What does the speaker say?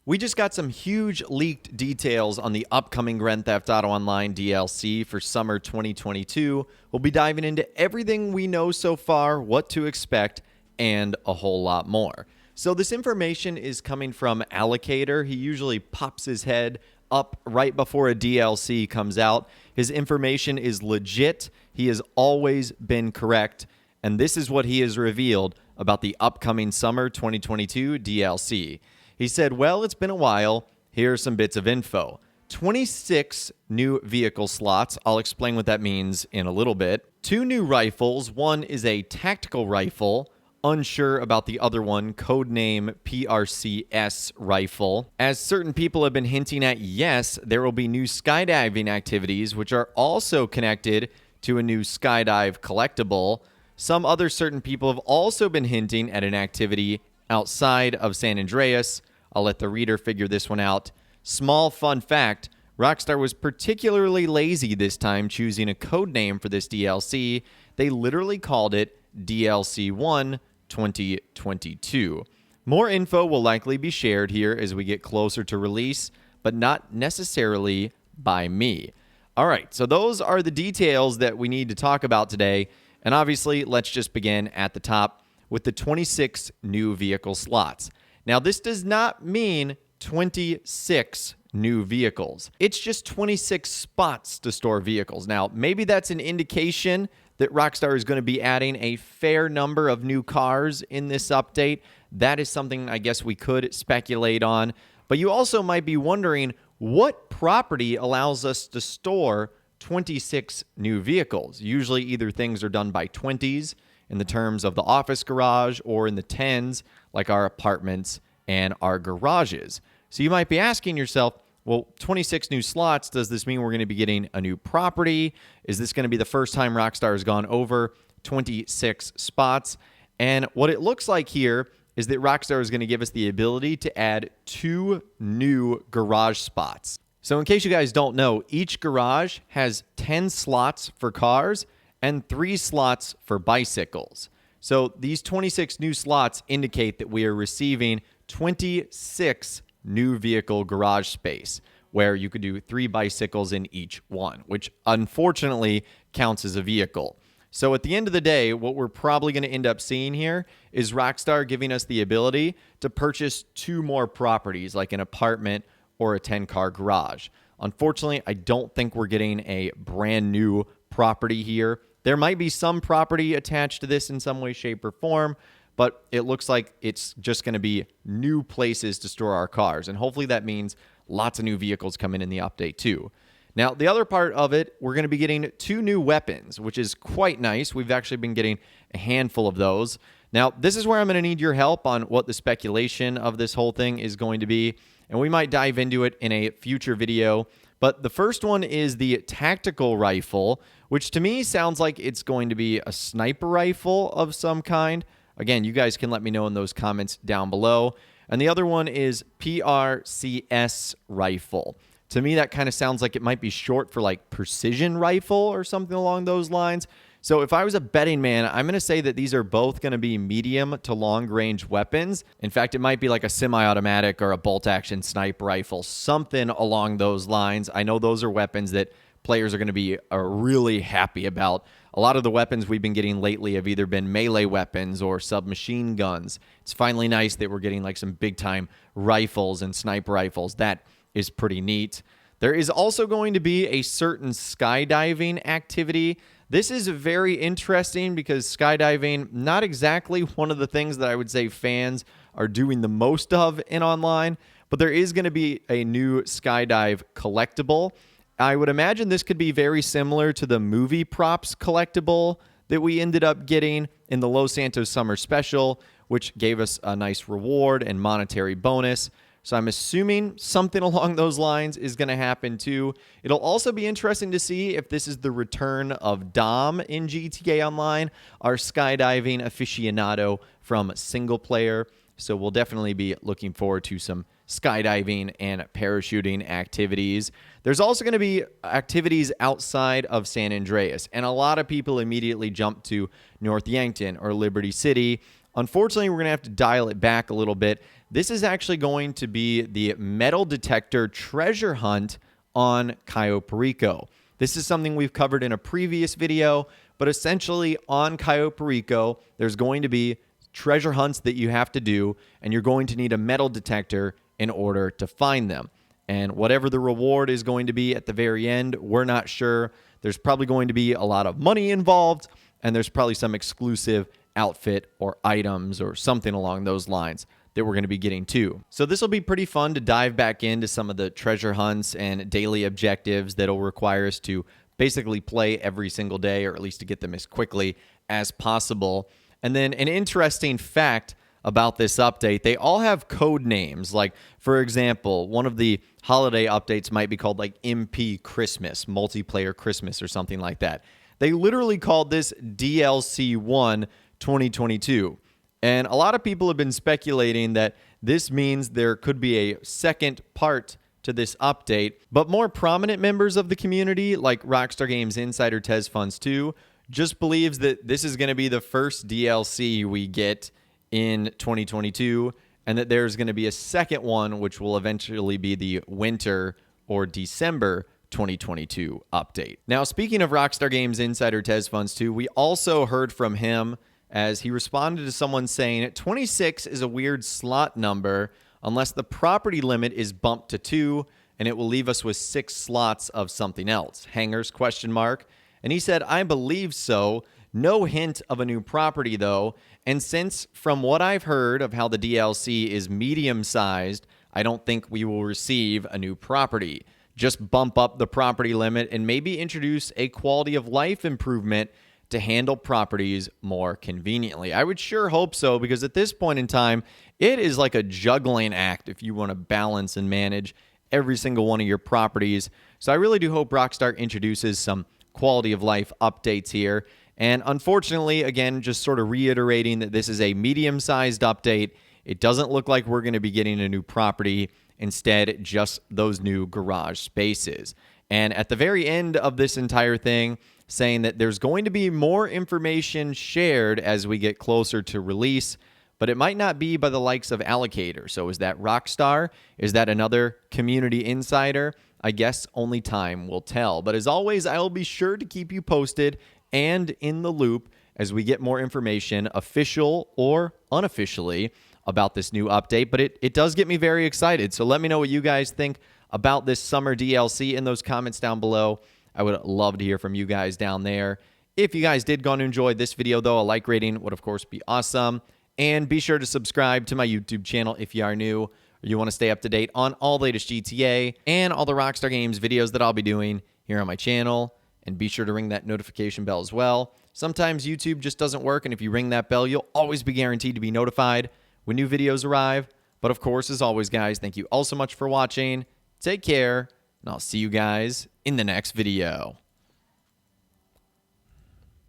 We just got some huge leaked details on the upcoming Grand Theft Auto Online DLC for summer 2022. We'll be diving into everything we know so far, what to expect, and a whole lot more. So this information is coming from Allocator. He usually pops his head up right before a DLC comes out. His information is legit. He has always been correct. And this is what he has revealed about the upcoming summer 2022 DLC. He said, well, it's been a while. Here are some bits of info. 26 new vehicle slots. I'll explain what that means in a little bit. 2 new rifles. One is a tactical rifle. Unsure about the other one, codename PRCS rifle. As certain people have been hinting at, yes, there will be new skydiving activities, which are also connected to a new skydive collectible. Some other certain people have also been hinting at an activity outside of San Andreas. I'll let the reader figure this one out. Small fun fact, Rockstar was particularly lazy this time choosing a code name for this DLC. They literally called it DLC 1 2022. More info will likely be shared here as we get closer to release, but not necessarily by me. All right, so those are the details that we need to talk about today. And obviously, let's just begin at the top with the 26 new vehicle slots. Now, this does not mean 26 new vehicles. It's just 26 spots to store vehicles. Now, maybe that's an indication that Rockstar is going to be adding a fair number of new cars in this update. That is something I guess we could speculate on. But you also might be wondering, what property allows us to store 26 new vehicles? Usually either things are done by 20s in the terms of the office garage or in the 10s like our apartments and our garages. So you might be asking yourself, well, 26 new slots, does this mean we're going to be getting a new property? Is this going to be the first time Rockstar has gone over 26 spots? And what it looks like here is that Rockstar is going to give us the ability to add 2 new garage spots. So in case you guys don't know, each garage has 10 slots for cars and 3 slots for bicycles. So these 26 new slots indicate that we are receiving 26 new vehicle garage space, where you could do 3 bicycles in each one, which unfortunately counts as a vehicle. So at the end of the day, what we're probably going to end up seeing here is Rockstar giving us the ability to purchase 2 more properties, like an apartment or a 10-car garage. Unfortunately, I don't think we're getting a brand new property here. There might be some property attached to this in some way, shape, or form, but it looks like it's just going to be new places to store our cars. And hopefully that means lots of new vehicles coming in the update too. Now, the other part of it, we're going to be getting 2 new weapons, which is quite nice. We've actually been getting a handful of those. Now, this is where I'm going to need your help on what the speculation of this whole thing is going to be, and we might dive into it in a future video. But the first one is the tactical rifle, which to me sounds like it's going to be a sniper rifle of some kind. Again, you guys can let me know in those comments down below. And the other one is PRCS rifle. To me, that kind of sounds like it might be short for like precision rifle or something along those lines. So if I was a betting man, I'm going to say that these are both going to be medium to long range weapons. In fact, it might be like a semi-automatic or a bolt action sniper rifle, something along those lines. I know those are weapons that players are going to be really happy about. A lot of the weapons we've been getting lately have either been melee weapons or submachine guns. It's finally nice that we're getting like some big time rifles and sniper rifles. That is pretty neat. There is also going to be a certain skydiving activity. This is very interesting because skydiving, not exactly one of the things that I would say fans are doing the most of in online, but there is going to be a new skydive collectible. I would imagine this could be very similar to the movie props collectible that we ended up getting in the Los Santos Summer Special, which gave us a nice reward and monetary bonus. So I'm assuming something along those lines is going to happen too. It'll also be interesting to see if this is the return of Dom in GTA Online, our skydiving aficionado from single player. So we'll definitely be looking forward to some skydiving and parachuting activities. There's also going to be activities outside of San Andreas, and a lot of people immediately jump to North Yankton or Liberty City Unfortunately, we're going to have to dial it back a little bit. This is actually going to be the metal detector treasure hunt on Cayo Perico. This is something we've covered in a previous video, but essentially on Cayo Perico, there's going to be treasure hunts that you have to do, and you're going to need a metal detector in order to find them. And whatever the reward is going to be at the very end, we're not sure. There's probably going to be a lot of money involved, and there's probably some exclusive outfit or items or something along those lines that we're going to be getting to. So this will be pretty fun to dive back into some of the treasure hunts and daily objectives that'll require us to basically play every single day, or at least to get them as quickly as possible. And then an interesting fact about this update, they all have code names. Like, for example, one of the holiday updates might be called like MP Christmas, Multiplayer Christmas, or something like that. They literally called this DLC 1 2022. And a lot of people have been speculating that this means there could be a second part to this update. But more prominent members of the community, like Rockstar Games insider TezFunds2, just believes that this is going to be the first DLC we get in 2022, and that there's going to be a second one, which will eventually be the winter or December 2022 update. Now, speaking of Rockstar Games insider TezFunds2, we also heard from him as he responded to someone saying 26 is a weird slot number unless the property limit is bumped to 2, and it will leave us with 6 slots of something else. Hangers, question mark. And he said, I believe so. No hint of a new property, though. And since, from what I've heard of how the DLC is medium-sized, I don't think we will receive a new property. Just bump up the property limit and maybe introduce a quality of life improvement to handle properties more conveniently. I would sure hope so, because at this point in time, it is like a juggling act if you want to balance and manage every single one of your properties. So I really do hope Rockstar introduces some quality of life updates here. And unfortunately, again, just sort of reiterating that this is a medium-sized update. It doesn't look like we're going to be getting a new property. Instead, just those new garage spaces. And at the very end of this entire thing, saying that there's going to be more information shared as we get closer to release, but it might not be by the likes of Allocator. So is that Rockstar? Is that another community insider? I guess only time will tell. But as always, I will be sure to keep you posted and in the loop as we get more information, official or unofficially, about this new update. But it does get me very excited. So let me know what you guys think about this summer DLC in those comments down below. I would love to hear from you guys down there. If you guys did go and enjoy this video, though, a like rating would, of course, be awesome. And be sure to subscribe to my YouTube channel if you are new, or you want to stay up to date on all the latest GTA and all the Rockstar Games videos that I'll be doing here on my channel. And be sure to ring that notification bell as well. Sometimes YouTube just doesn't work, and if you ring that bell, you'll always be guaranteed to be notified when new videos arrive. But of course, as always, guys, thank you all so much for watching. Take care, and I'll see you guys in the next video.